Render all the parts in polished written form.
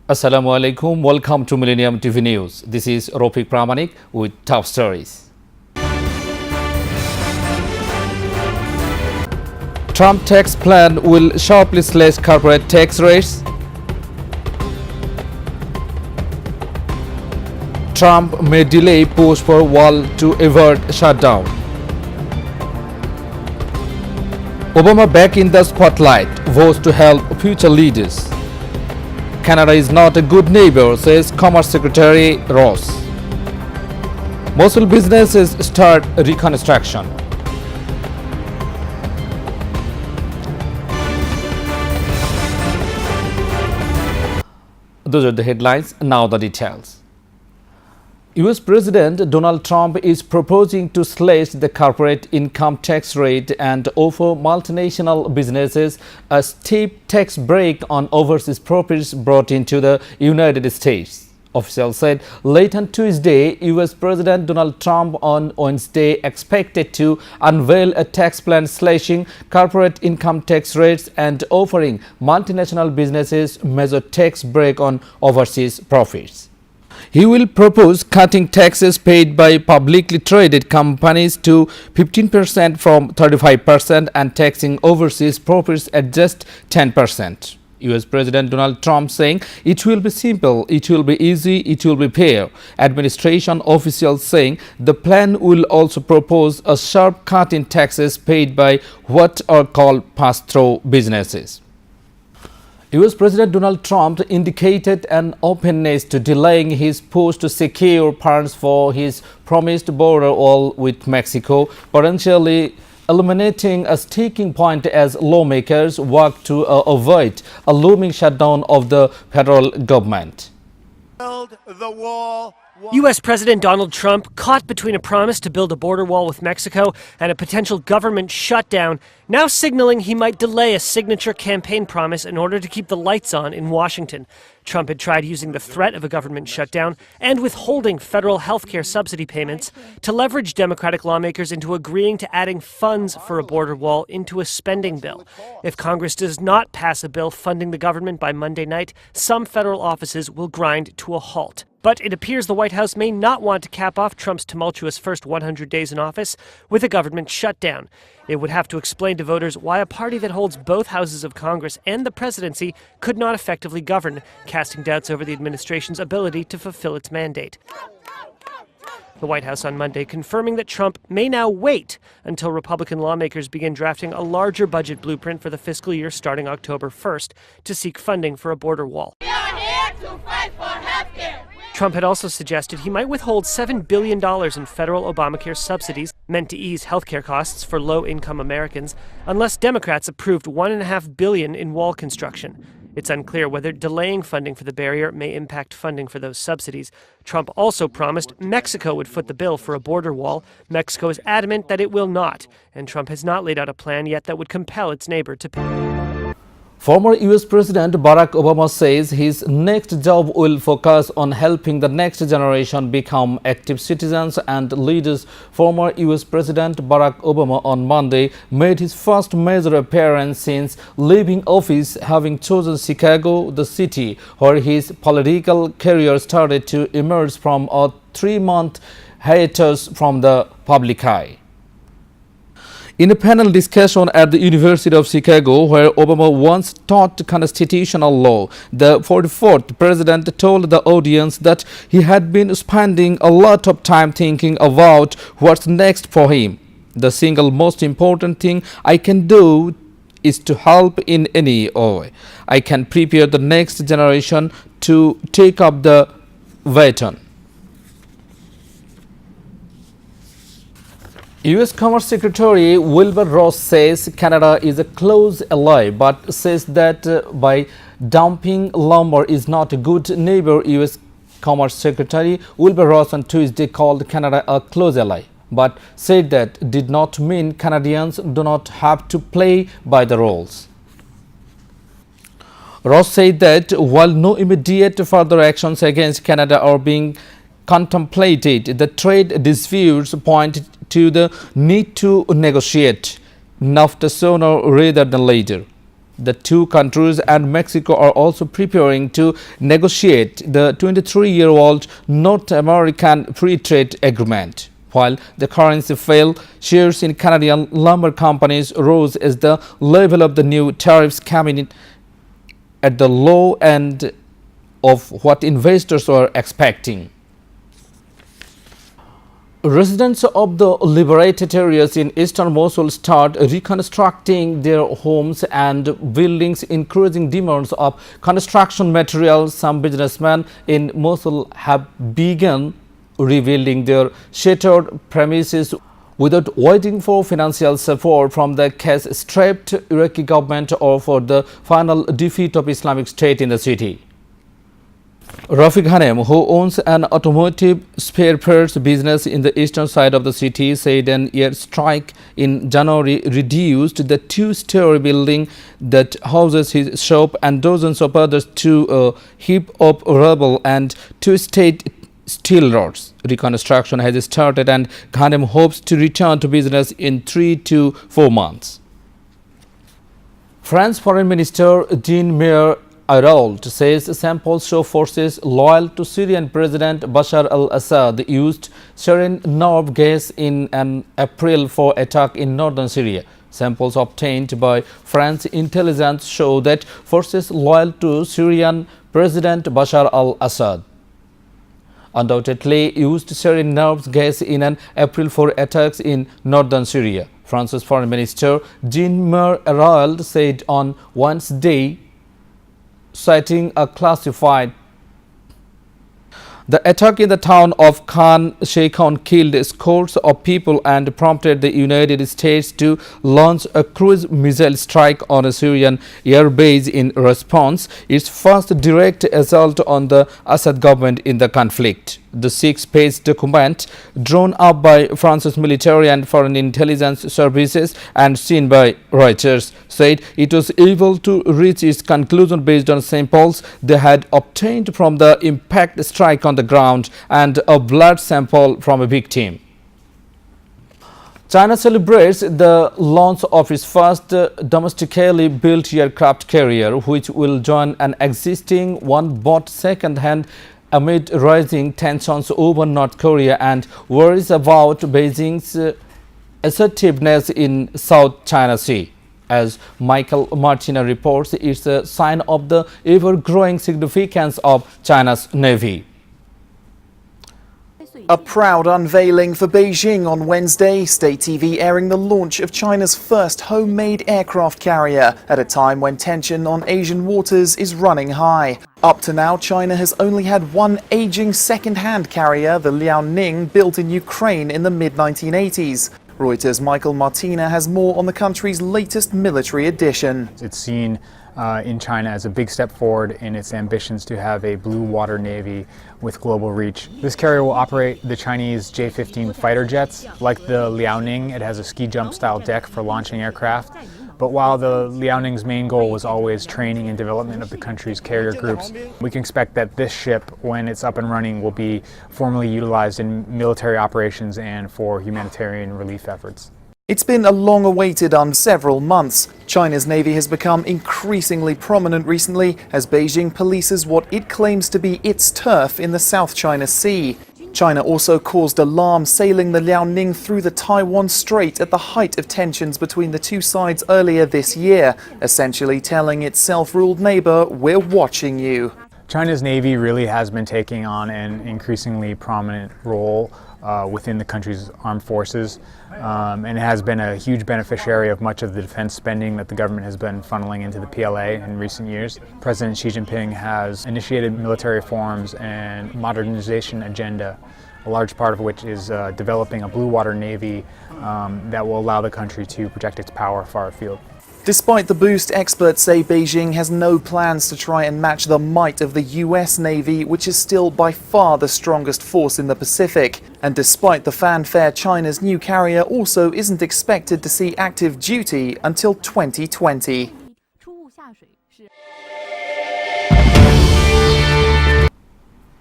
Assalamu alaikum. Welcome to Millennium TV News. This is Rofik Pramanik with top stories. Trump tax plan will sharply slash corporate tax rates. Trump may delay push for wall to avert shutdown. Obama back in the spotlight, vows to help future leaders. Canada is not a good neighbor, says Commerce Secretary Ross. Mosul businesses start reconstruction. Those are the headlines, now the details. US President Donald Trump is proposing to slash the corporate income tax rate and offer multinational businesses a steep tax break on overseas profits brought into the United States. Officials said late on Tuesday, US President Donald Trump on Wednesday expected to unveil a tax plan slashing corporate income tax rates and offering multinational businesses major tax break on overseas profits. He will propose cutting taxes paid by publicly traded companies to 15% from 35% and taxing overseas profits at just 10%. US President Donald Trump saying it will be simple, it will be easy, it will be fair. Administration officials saying the plan will also propose a sharp cut in taxes paid by what are called pass-through businesses. US President Donald Trump indicated an openness to delaying his push to secure funds for his promised border wall with Mexico, potentially eliminating a sticking point as lawmakers work to avoid a looming shutdown of the federal government. Build the wall. U.S. President Donald Trump, caught between a promise to build a border wall with Mexico and a potential government shutdown, now signaling he might delay a signature campaign promise in order to keep the lights on in Washington. Trump had tried using the threat of a government shutdown and withholding federal health care subsidy payments to leverage Democratic lawmakers into agreeing to adding funds for a border wall into a spending bill. If Congress does not pass a bill funding the government by Monday night, some federal offices will grind to a halt. But it appears the White House may not want to cap off Trump's tumultuous first 100 days in office with a government shutdown. It would have to explain to voters why a party that holds both houses of Congress and the presidency could not effectively govern, casting doubts over the administration's ability to fulfill its mandate. The White House on Monday confirming that Trump may now wait until Republican lawmakers begin drafting a larger budget blueprint for the fiscal year starting October 1st to seek funding for a border wall. We are here to fight for healthcare. Trump had also suggested he might withhold $7 billion in federal Obamacare subsidies meant to ease healthcare costs for low-income Americans unless Democrats approved $1.5 billion in wall construction. It's unclear whether delaying funding for the barrier may impact funding for those subsidies. Trump also promised Mexico would foot the bill for a border wall. Mexico is adamant that it will not, and Trump has not laid out a plan yet that would compel its neighbor to pay. Former US President Barack Obama says his next job will focus on helping the next generation become active citizens and leaders. Former US President Barack Obama on Monday made his first major appearance since leaving office, having chosen Chicago, the city where his political career started, to emerge from a 3-month hiatus from the public eye. In a panel discussion at the University of Chicago, where Obama once taught constitutional law, the 44th president told the audience that he had been spending a lot of time thinking about what's next for him. The single most important thing I can do is to help in any way. I can prepare the next generation to take up the baton. US Commerce Secretary Wilbur says Canada is a close ally, but says that by dumping lumber is not a good neighbor. US Commerce Secretary Wilbur on Tuesday called Canada a close ally, but said that did not mean Canadians do not have to play by the rules. Ross said that while no immediate further actions against Canada are being contemplated, the trade disputes point to the need to negotiate NAFTA sooner rather than later. The two countries and Mexico are also preparing to negotiate the 23-year-old North American Free Trade Agreement. While the currency fell, shares in Canadian lumber companies rose as the level of the new tariffs came in at the low end of what investors were expecting. Residents of the liberated areas in eastern Mosul start reconstructing their homes and buildings, increasing demands of construction materials. Some businessmen in Mosul have begun rebuilding their shattered premises without waiting for financial support from the cash-strapped Iraqi government or for the final defeat of Islamic State in the city. Rafiq Hanem, who owns an automotive spare parts business in the eastern side of the city, said an airstrike in January reduced the two-story building that houses his shop and dozens of others to a heap of rubble and twisted steel rods. Reconstruction has started and Hanem hopes to return to business in 3 to 4 months. France Foreign Minister Jean-Pierre Ayrault says samples show forces loyal to Syrian President Bashar al-Assad used sarin nerve gas in an April 4 attack in northern Syria. Samples obtained by French intelligence show that forces loyal to Syrian President Bashar al-Assad undoubtedly used sarin nerve gas in an April 4 attacks in northern Syria. France's Foreign Minister Jean-Pierre Ayrault said on Wednesday, citing a classified, the attack in the town of Khan Sheikhoun killed scores of people and prompted the United States to launch a cruise missile strike on a Syrian air base in response, its first direct assault on the Assad government in the conflict. The 6-page document, drawn up by France's military and foreign intelligence services and seen by Reuters, said it was able to reach its conclusion based on samples they had obtained from the impact strike on the ground and a blood sample from a victim. China celebrates the launch of its first domestically built aircraft carrier, which will join an existing one bought second-hand amid rising tensions over North Korea and worries about Beijing's assertiveness in South China Sea. As Michael Martina reports, it's a sign of the ever-growing significance of China's Navy. A proud unveiling for Beijing on Wednesday, state TV airing the launch of China's first homemade aircraft carrier at a time when tension on Asian waters is running high. Up to now, China has only had one aging second-hand carrier, the Liaoning, built in Ukraine in the mid-1980s. Reuters' Michael Martina has more on the country's latest military addition. It's seen in China as a big step forward in its ambitions to have a blue water navy with global reach. This carrier will operate the Chinese J-15 fighter jets. Like the Liaoning, it has a ski jump style deck for launching aircraft. But while the Liaoning's main goal was always training and development of the country's carrier groups, we can expect that this ship, when it's up and running, will be formally utilized in military operations and for humanitarian relief efforts. It's been a long-awaited several months. China's Navy has become increasingly prominent recently as Beijing polices what it claims to be its turf in the South China Sea. China also caused alarm sailing the Liaoning through the Taiwan Strait at the height of tensions between the two sides earlier this year, essentially telling its self-ruled neighbor, "We're watching you." China's Navy really has been taking on an increasingly prominent role within the country's armed forces, and has been a huge beneficiary of much of the defense spending that the government has been funneling into the PLA in recent years. President Xi Jinping has initiated military reforms and modernization agenda, a large part of which is developing a blue water navy that will allow the country to project its power far afield. Despite the boost, experts say Beijing has no plans to try and match the might of the US Navy, which is still by far the strongest force in the Pacific. And despite the fanfare, China's new carrier also isn't expected to see active duty until 2020.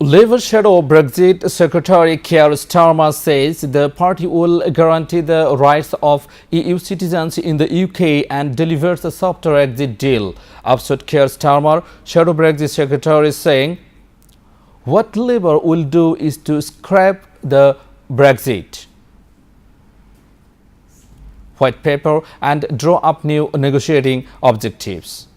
Labour shadow Brexit Secretary Keir Starmer says the party will guarantee the rights of EU citizens in the UK and delivers a softer exit deal. Upset Keir Starmer, shadow Brexit Secretary, saying what Labour will do is to scrap the Brexit white paper and draw up new negotiating objectives.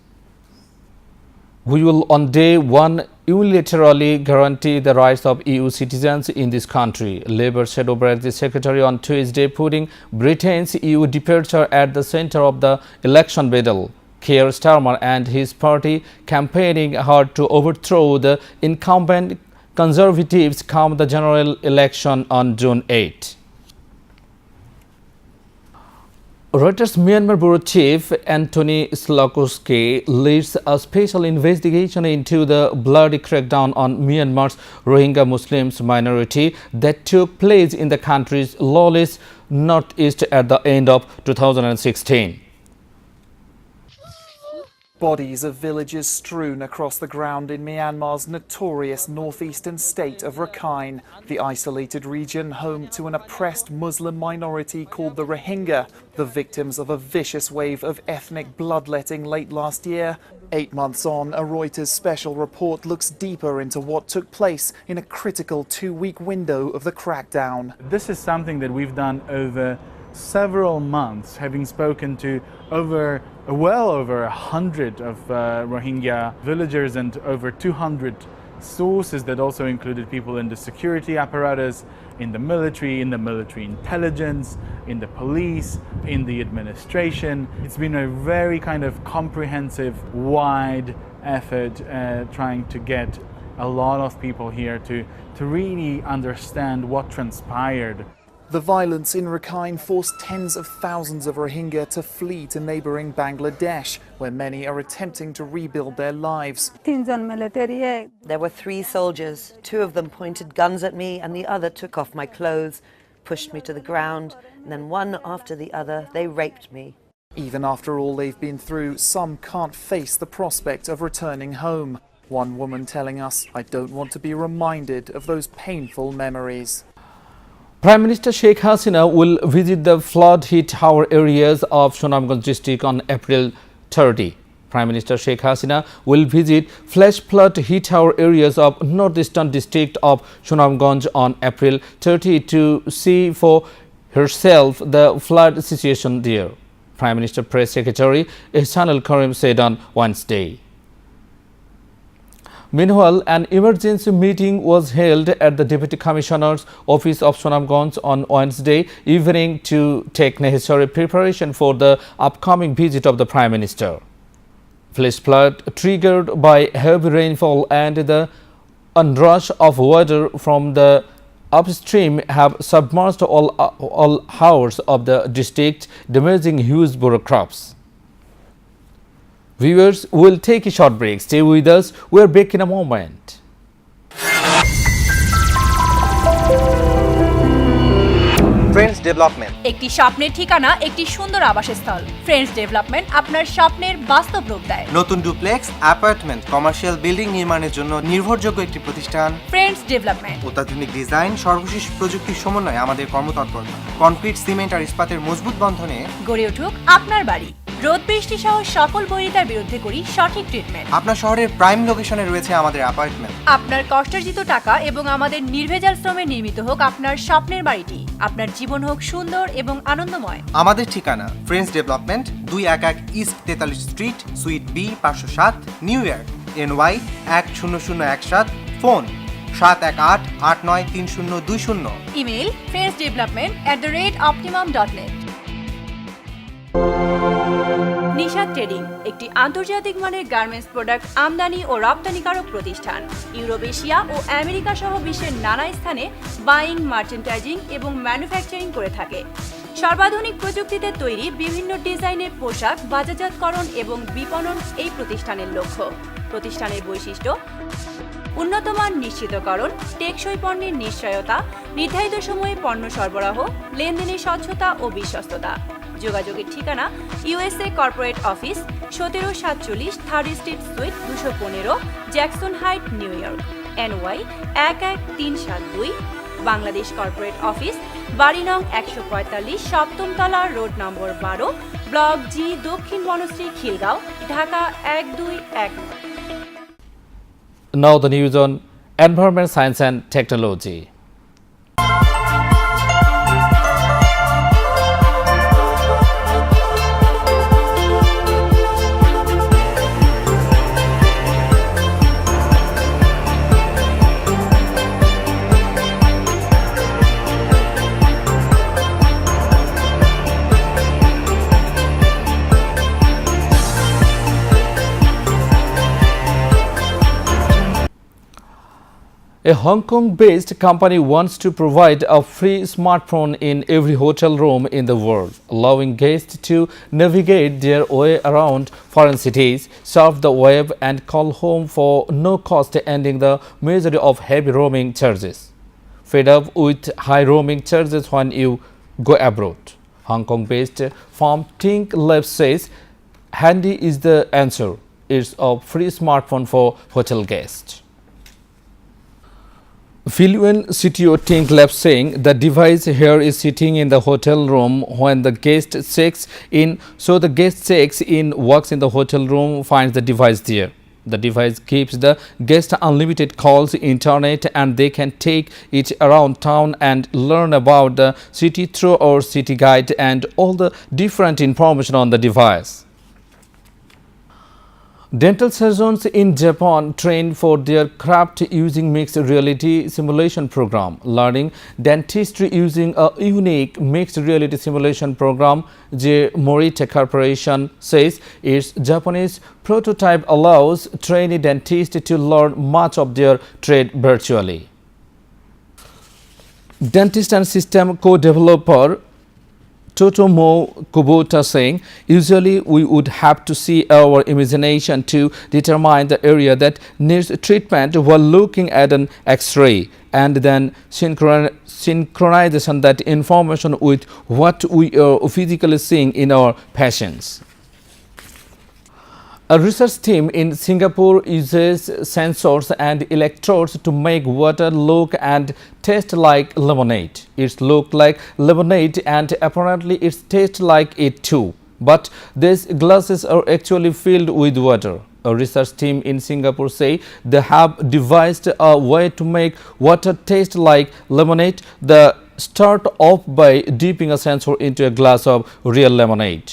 We will on day one unilaterally guarantee the rights of EU citizens in this country, Labour shadow Brexit Secretary on Tuesday, putting Britain's EU departure at the centre of the election battle. Keir Starmer and his party campaigning hard to overthrow the incumbent Conservatives come the general election on June 8. Reuters Myanmar Bureau Chief Anthony Slokowski leads a special investigation into the bloody crackdown on Myanmar's Rohingya Muslims minority that took place in the country's lawless northeast at the end of 2016. Bodies of villagers strewn across the ground in Myanmar's notorious northeastern state of Rakhine, the isolated region home to an oppressed Muslim minority called the Rohingya, the victims of a vicious wave of ethnic bloodletting late last year. 8 months on, a Reuters special report looks deeper into what took place in a critical 2-week window of the crackdown. This is something that we've done over several months, having spoken to well over 100 of Rohingya villagers and over 200 sources that also included people in the security apparatus, in the military intelligence, in the police, in the administration. It's been a very kind of comprehensive, wide effort trying to get a lot of people here to really understand what transpired. The violence in Rakhine forced tens of thousands of Rohingya to flee to neighbouring Bangladesh, where many are attempting to rebuild their lives. There were 3 soldiers. 2 of them pointed guns at me and the other took off my clothes, pushed me to the ground, and then one after the other, they raped me. Even after all they've been through, some can't face the prospect of returning home. One woman telling us, "I don't want to be reminded of those painful memories." Prime Minister Sheikh Hasina will visit the flood-hit hour areas of Sunamganj district on April 30. Prime Minister Sheikh Hasina will visit flash flood-hit hour areas of northeastern district of Sunamganj on April 30 to see for herself the flood situation there, Prime Minister Press Secretary Ihsanul Karim said on Wednesday. Meanwhile, an emergency meeting was held at the Deputy Commissioner's office of Sunamganj on Wednesday evening to take necessary preparation for the upcoming visit of the Prime Minister. Flash flood triggered by heavy rainfall and the onrush of water from the upstream have submerged all hours of the district, damaging huge border crops. Viewers, will take a short break. Stay with us. We're back in a moment. Friends development একটি স্বপ্নের ঠিকানা, একটি সুন্দর আবাসস্থল। Friends development আপনার স্বপ্নের বাস্তব রূপ দেয়। নতুন ডুপ্লেক্স, অ্যাপার্টমেন্ট, কমার্শিয়াল বিল্ডিং নির্মাণের জন্য নির্ভরযোগ্য একটি প্রতিষ্ঠান। ফ্রেন্ডস ডেভেলপমেন্ট অত্যাধুনিক ডিজাইন, সর্বশেষ প্রযুক্তির সমন্বয়ে আমাদের কর্মতৎপরতা কনক্রিট, সিমেন্ট আর ইস্পাতের মজবুত বন্ধনে গড়ে উঠুক আপনার বাড়ি। রোদ বৃষ্টি সহ সকল বৈরিতার বিরুদ্ধে করি সঠিক ট্রিটমেন্ট। আপনার শহরের প্রাইম লোকেশনে রয়েছে আমাদের অ্যাপার্টমেন্ট। আপনার কষ্টার্জিত টাকা এবং আমাদের নির্ভেজাল শ্রমে নির্মিত হোক আপনার স্বপ্নের বাড়িটি। আপনার জীবন হোক সুন্দর এবং আনন্দময়। আমাদের ঠিকানা friends development, 211 east 43 street, suite B, 507, New York, NY 10017, phone 718-893020। Email friendsdevelopment@optimum.net। Nisha trading একটি আন্তর্জাতিক মানের গার্মেন্টস প্রোডাক্ট আমদানি ও রপ্তানিকারক প্রতিষ্ঠান। ইউরোপ, এশিয়া ও আমেরিকা সহ বিশ্বের নানা স্থানে বাইং, মার্চেন্টাইজিং এবং ম্যানুফ্যাকচারিং করে থাকে। সর্বাধুনিক প্রযুক্তিতে তৈরি বিভিন্ন ডিজাইনের পোশাক বাজারজাতকরণ এবং বিপণন এই প্রতিষ্ঠানের লক্ষ্য। প্রতিষ্ঠানের বৈশিষ্ট্য: উন্নতমান নিশ্চিতকরণ, টেকসই পণ্যের নিশ্চয়তা, নির্ধারিত সময়ে পণ্য সরবরাহ, লেনদেনের স্বচ্ছতা ও বিশ্বস্ততা। যোগাযোগের ঠিকানা: USA corporate office, 1747 3rd street, sweet 215, Jackson height, new York. NY 11372, Bangladesh corporate office, বাড়ি নং 145, সপ্তম তলা, রোড নম্বর 12, ব্লক জি, দক্ষিণ Banasree, Khilgaon, Dhaka 1219। Now the news on environment, science and technology. A Hong Kong-based company wants to provide a free smartphone in every hotel room in the world, allowing guests to navigate their way around foreign cities, surf the web and call home for no cost, ending the misery of heavy roaming charges. Fed up with high roaming charges when you go abroad, Hong Kong-based firm Think Labs says Handy is the answer. It's a free smartphone for hotel guests. Fluent CTO Think Labs saying the device here is sitting in the hotel room when the guest checks in, so the guest checks in, walks in the hotel room, finds the device there. The device gives the guest unlimited calls, internet, and they can take it around town and learn about the city through our city guide and all the different information on the device. Dental surgeons in Japan train for their craft using mixed reality simulation program. Learning dentistry using a unique mixed reality simulation program, J. Morita Corporation says its Japanese prototype allows trainee dentists to learn much of their trade virtually. Dentist and system co-developer Totomo Kubota saying, usually we would have to see our imagination to determine the area that needs treatment while looking at an X-ray, and then synchronization that information with what we are physically seeing in our patients. A research team in Singapore uses sensors and electrodes to make water look and taste like lemonade. It looks like lemonade and apparently it tastes like it too. But these glasses are actually filled with water. A research team in Singapore say they have devised a way to make water taste like lemonade. They start off by dipping a sensor into a glass of real lemonade.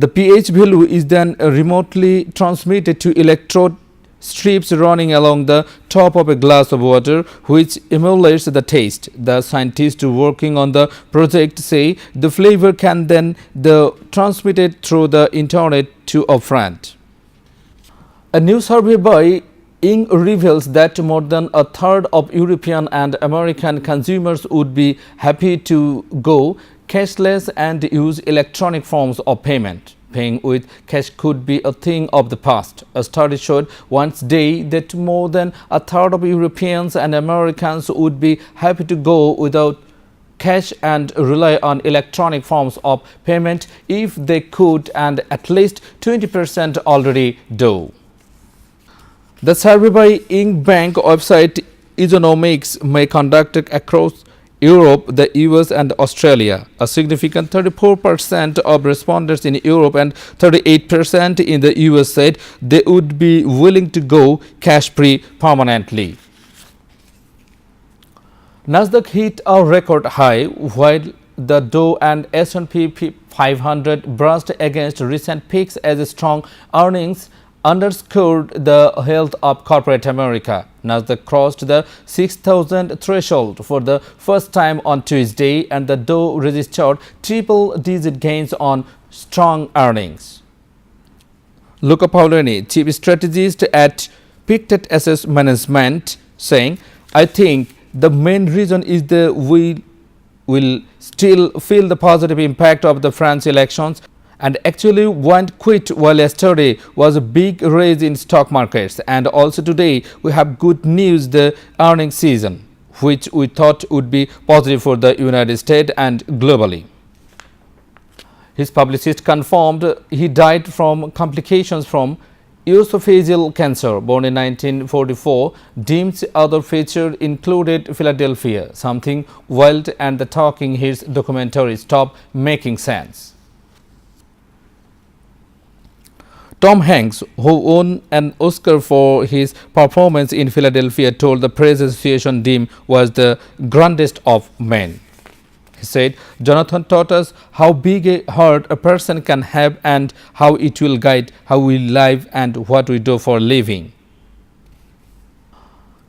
The pH value is then remotely transmitted to electrode strips running along the top of a glass of water, which emulates the taste. The scientists working on the project say the flavor can then be transmitted through the internet to a friend. A new survey by Ing reveals that more than a third of European and American consumers would be happy to go cashless and use electronic forms of payment. Paying with cash could be a thing of the past. A study showed Wednesday that more than a third of Europeans and Americans would be happy to go without cash and rely on electronic forms of payment if they could, and at least 20% already do. The survey by Ing Bank website Economics may conduct across Europe, the US and Australia. A significant 34% of respondents in Europe and 38% in the US said they would be willing to go cash-free permanently. Nasdaq hit a record high while the Dow and S&P 500 brushed against recent peaks as strong earnings underscored the health of corporate America. Nasdaq crossed the 6,000 threshold for the first time on Tuesday, and the Dow registered triple-digit gains on strong earnings. Luca Paolini, chief strategist at Pictet Asset Management, saying, I think the main reason is that we will still feel the positive impact of the French elections, and actually went quit while yesterday was a big raise in stock markets, and also today we have good news the earnings season, which we thought would be positive for the United States and globally. His publicist confirmed he died from complications from esophageal cancer, born in 1944. Dim's other feature included Philadelphia, Something Wild, and the Talking Heads documentary Stop Making Sense. Tom Hanks, who won an Oscar for his performance in Philadelphia, told the Press Association Dim was the grandest of men. He said, Jonathan taught us how big a heart a person can have and how it will guide how we live and what we do for a living.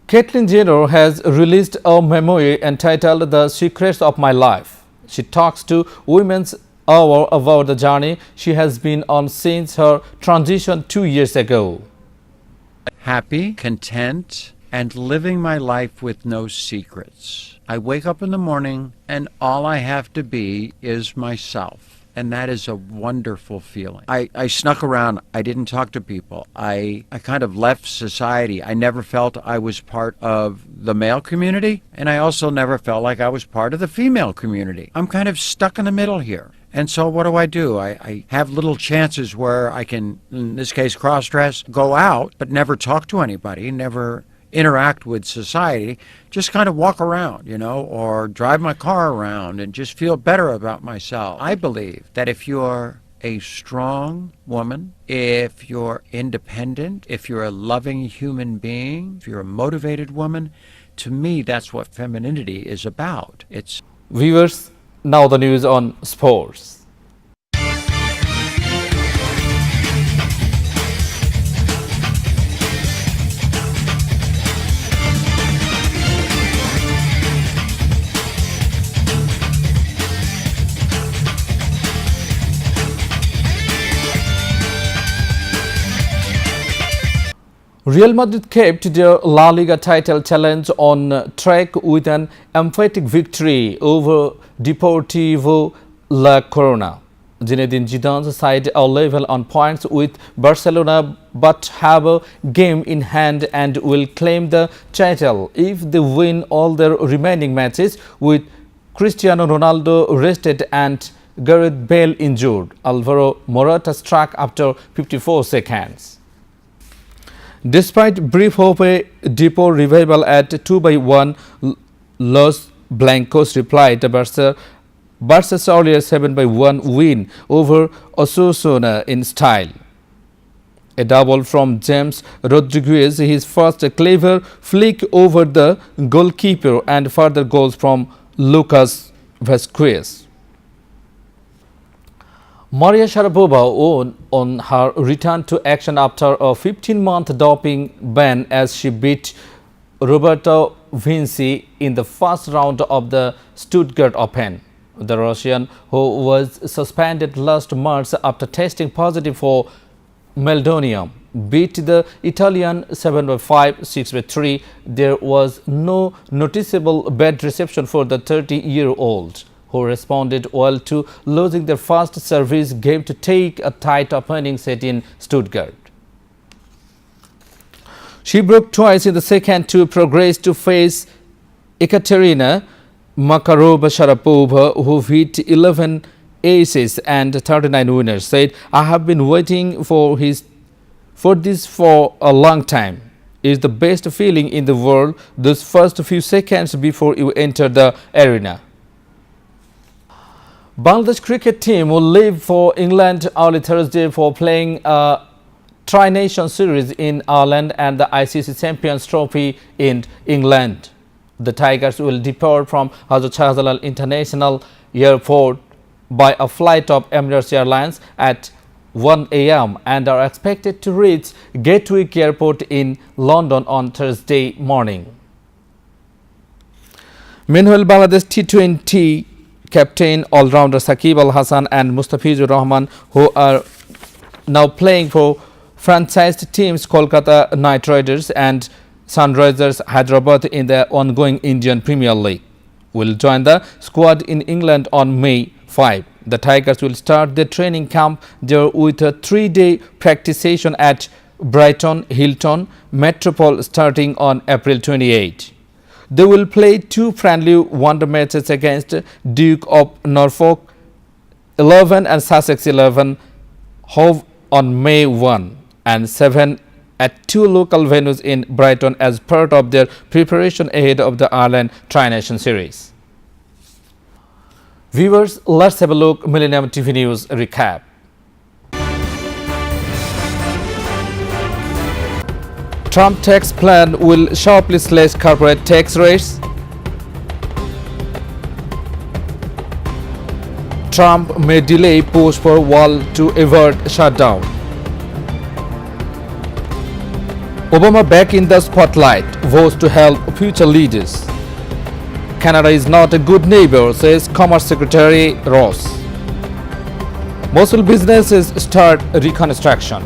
Caitlyn Jenner has released a memoir entitled The Secrets of My Life. She talks to Women's Hour about the journey she has been on since her transition 2 years ago. Happy, content, and living my life with no secrets. I wake up in the morning and all I have to be is myself. And that is a wonderful feeling. I snuck around. I didn't talk to people. I kind of left society. I never felt I was part of the male community, and I also never felt like I was part of the female community. I'm kind of stuck in the middle here. And so what do? I have little chances where I can, in this case, cross-dress, go out, but never talk to anybody, never interact with society, just kind of walk around, or drive my car around and just feel better about myself. I believe that if you're a strong woman, if you're independent, if you're a loving human being, if you're a motivated woman, to me, that's what femininity is about. It's Viewers, now the news on sports. Real Madrid kept their La Liga title challenge on track with an emphatic victory over Deportivo La Corona. Zinedine Zidane's side are level on points with Barcelona but have a game in hand and will claim the title if they win all their remaining matches, with Cristiano Ronaldo rested and Gareth Bale injured. Alvaro Morata struck after 54 seconds. Despite brief hope, a Depor revival at 2-1, Los Blancos replied to Barca's earlier 7-1 win over Osasuna in style. A double from James Rodriguez, his first clever flick over the goalkeeper, and further goals from Lucas Vazquez. Maria Sharapova won on her return to action after a 15-month doping ban as she beat Roberta Vinci in the first round of the Stuttgart Open. The Russian, who was suspended last March after testing positive for meldonium, beat the Italian 7-5, 6-3. There was no noticeable bad reception for the 30-year-old, who responded well to losing their first service game to take a tight opening set in Stuttgart. She broke twice in the second to progress to face Ekaterina Makarova. Sharapova, who hit 11 aces and 39 winners, said, "I have been waiting for this for a long time. It's the best feeling in the world, those first few seconds before you enter the arena." Bangladesh cricket team will leave for England early Thursday for playing a Tri-Nation Series in Ireland and the ICC Champions Trophy in England. The Tigers will depart from Hazrat Shahjalal International Airport by a flight of Emirates Airlines at 1 a.m. and are expected to reach Gatwick Airport in London on Thursday morning. Meanwhile, Bangladesh T20 captain all-rounder Shakib Al Hasan and Mustafizur Rahman, who are now playing for franchised teams Kolkata Knight Riders and Sunrisers Hyderabad in the ongoing Indian Premier League, will join the squad in England on May 5. The Tigers will start their training camp there with a 3-day practice session at Brighton Hilton Metropole starting on April 28. They will play 2 friendly one-day matches against Duke of Norfolk 11 and Sussex 11 Hove on May 1 and 7 at 2 local venues in Brighton as part of their preparation ahead of the Ireland Tri-Nation Series. Viewers, let's have a look Millennium TV News recap. Trump tax plan will sharply slash corporate tax rates. Trump may delay push for wall to avert shutdown. Obama back in the spotlight, vows to help future leaders. Canada is not a good neighbor, says Commerce Secretary Ross. Mosul businesses start reconstruction.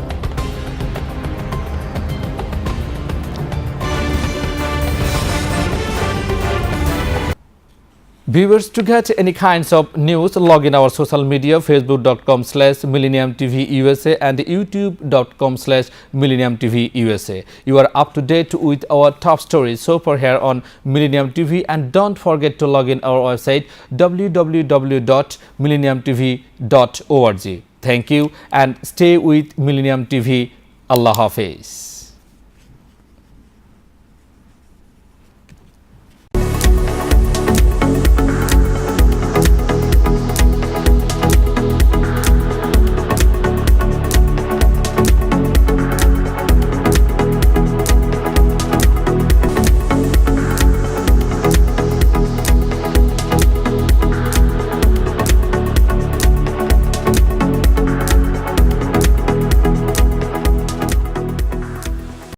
Viewers, to get any kinds of news, log in our social media, facebook.com/MillenniumTVUSA and youtube.com/MillenniumTVUSA. You are up to date with our top stories so far here on Millennium TV, and don't forget to log in our website www.millenniumtv.org. Thank you and stay with Millennium TV. Allah Hafiz.